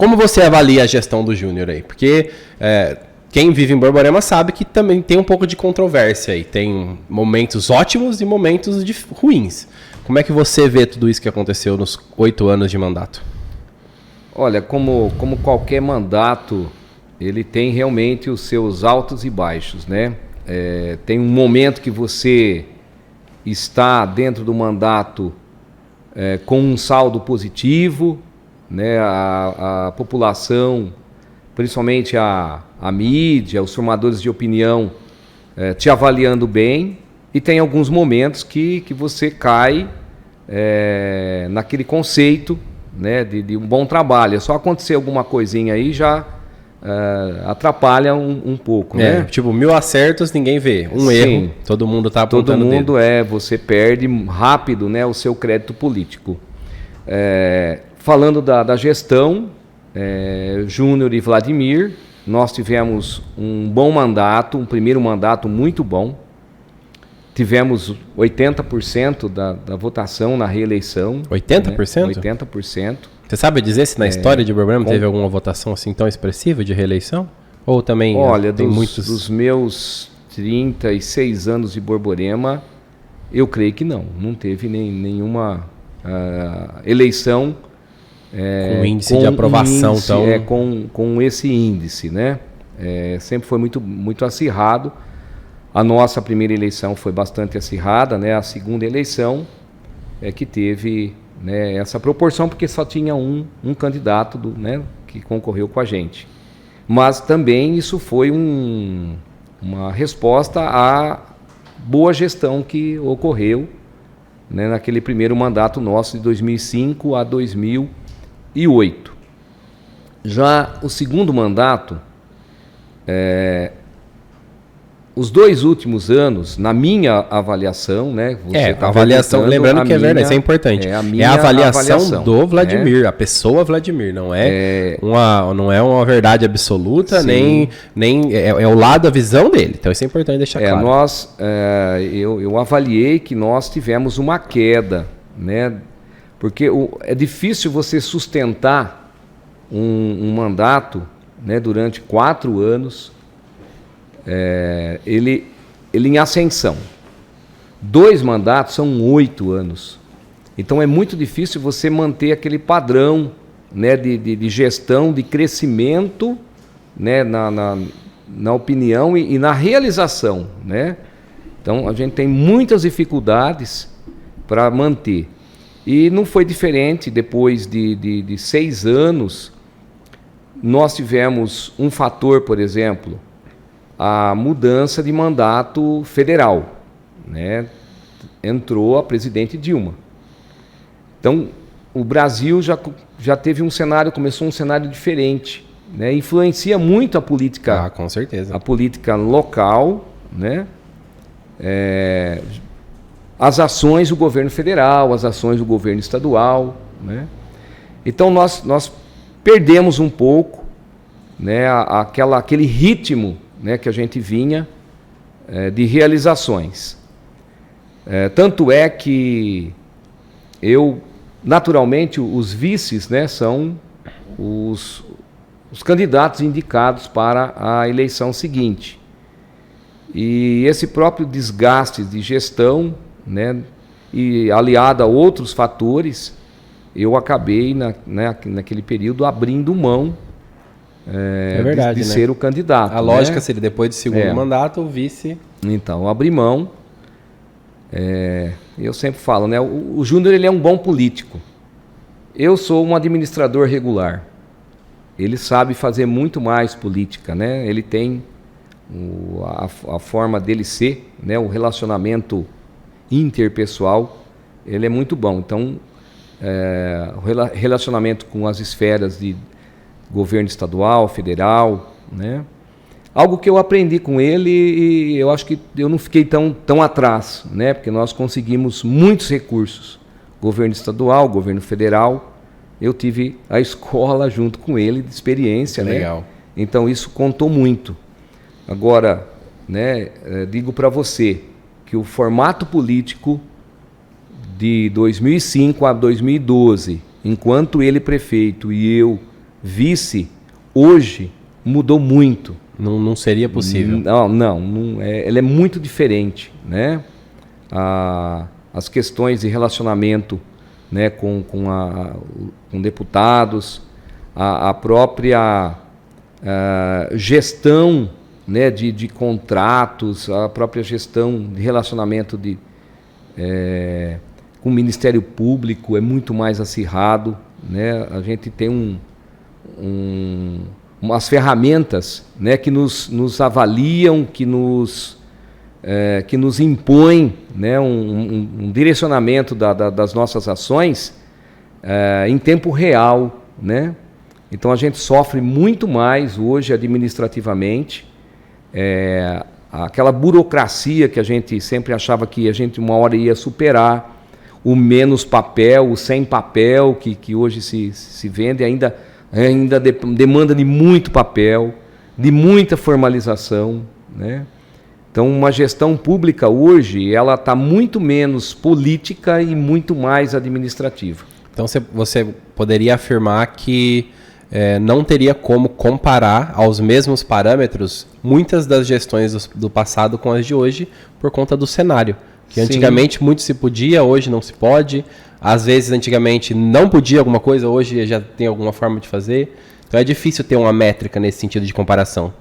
como você avalia a gestão do Júnior aí? Porque quem vive em Borborema sabe que também tem um pouco de controvérsia aí. Tem momentos ótimos e momentos ruins. Como é que você vê tudo isso que aconteceu nos 8 anos de mandato? Olha, como qualquer mandato, ele tem realmente os seus altos e baixos, né? Tem um momento que você está dentro do mandato com um saldo positivo, né? A população, principalmente a mídia, os formadores de opinião, te avaliando bem, e tem alguns momentos que você cai naquele conceito, né, de um bom trabalho. É só acontecer alguma coisinha aí já atrapalha um pouco, né? Tipo, 1000 acertos ninguém vê. Um erro, todo mundo está apontando. Todo mundo você perde rápido, né, o seu crédito político. Falando da gestão, Júnior e Vladimir, nós tivemos um bom mandato, um primeiro mandato muito bom. Tivemos 80% da votação na reeleição. 80%? Né? 80%. Você sabe dizer se na história de Borborema teve alguma votação assim tão expressiva de reeleição? Ou também tem muitos... dos meus 36 anos de Borborema, eu creio que não teve nenhuma eleição com índice de aprovação com esse índice, né? Sempre foi muito, muito acirrado. A nossa primeira eleição foi bastante acirrada, né? A segunda eleição que teve, né, essa proporção, porque só tinha um candidato né, que concorreu com a gente. Mas também isso foi uma resposta à boa gestão que ocorreu, né, naquele primeiro mandato nosso de 2005 a 2008. Já o segundo mandato, os 2 últimos anos, na minha avaliação, né? A avaliação, lembrando que é verdade, isso é importante. É a avaliação do Vladimir, a pessoa Vladimir, não é uma verdade absoluta, nem é o lado, a visão dele. Então isso é importante deixar claro. Eu avaliei que nós tivemos uma queda, né? Porque é difícil você sustentar um mandato, né, durante 4 anos. Ele em ascensão. 2 mandatos são 8 anos. Então é muito difícil você manter aquele padrão, né, de gestão, de crescimento, né, na opinião e na realização, né? Então a gente tem muitas dificuldades para manter. E não foi diferente depois de 6 anos. Nós tivemos um fator, por exemplo, a mudança de mandato federal, né? Entrou a presidente Dilma. Então, o Brasil já teve começou um cenário diferente, né? Influencia muito a política, com certeza. A política local, né? As ações do governo federal, as ações do governo estadual, né? Então, nós perdemos um pouco, né, aquele ritmo, né, que a gente vinha de realizações. Tanto é que naturalmente, os vices, né, são os candidatos indicados para a eleição seguinte. E esse próprio desgaste de gestão, né, e aliado a outros fatores, eu acabei, naquele período, abrindo mão verdade, de ser o candidato. A lógica seria, depois do segundo mandato, o vice... Então, eu abri mão. Eu sempre falo, né? O Júnior, ele é um bom político. Eu sou um administrador regular. Ele sabe fazer muito mais política, né? Ele tem a forma dele ser, né? O relacionamento interpessoal, ele é muito bom. Então, o relacionamento com as esferas de governo estadual, federal, né? Algo que eu aprendi com ele e eu acho que eu não fiquei tão atrás, né? Porque nós conseguimos muitos recursos. Governo estadual, governo federal. Eu tive a escola junto com ele de experiência, Legal. Né? Então isso contou muito. Agora, né, digo para você que o formato político de 2005 a 2012, enquanto ele prefeito e eu vice, hoje mudou muito. Não seria possível. Ela é muito diferente, né? As questões de relacionamento, né, com deputados, a própria gestão, né, de contratos, a própria gestão de relacionamento com o Ministério Público é muito mais acirrado, né? A gente tem umas ferramentas, né, que nos avaliam, que nos impõem, né, um direcionamento das nossas ações em tempo real, né? Então a gente sofre muito mais hoje administrativamente. Aquela burocracia que a gente sempre achava que a gente uma hora ia superar, o menos papel, o sem papel que hoje se vende, ainda demanda de muito papel, de muita formalização, né? Então, uma gestão pública hoje, ela está muito menos política e muito mais administrativa. Então, você poderia afirmar que não teria como comparar aos mesmos parâmetros muitas das gestões do passado com as de hoje por conta do cenário. Que antigamente muito se podia, hoje não se pode. Às vezes, antigamente não podia alguma coisa, hoje já tem alguma forma de fazer. Então, é difícil ter uma métrica nesse sentido de comparação.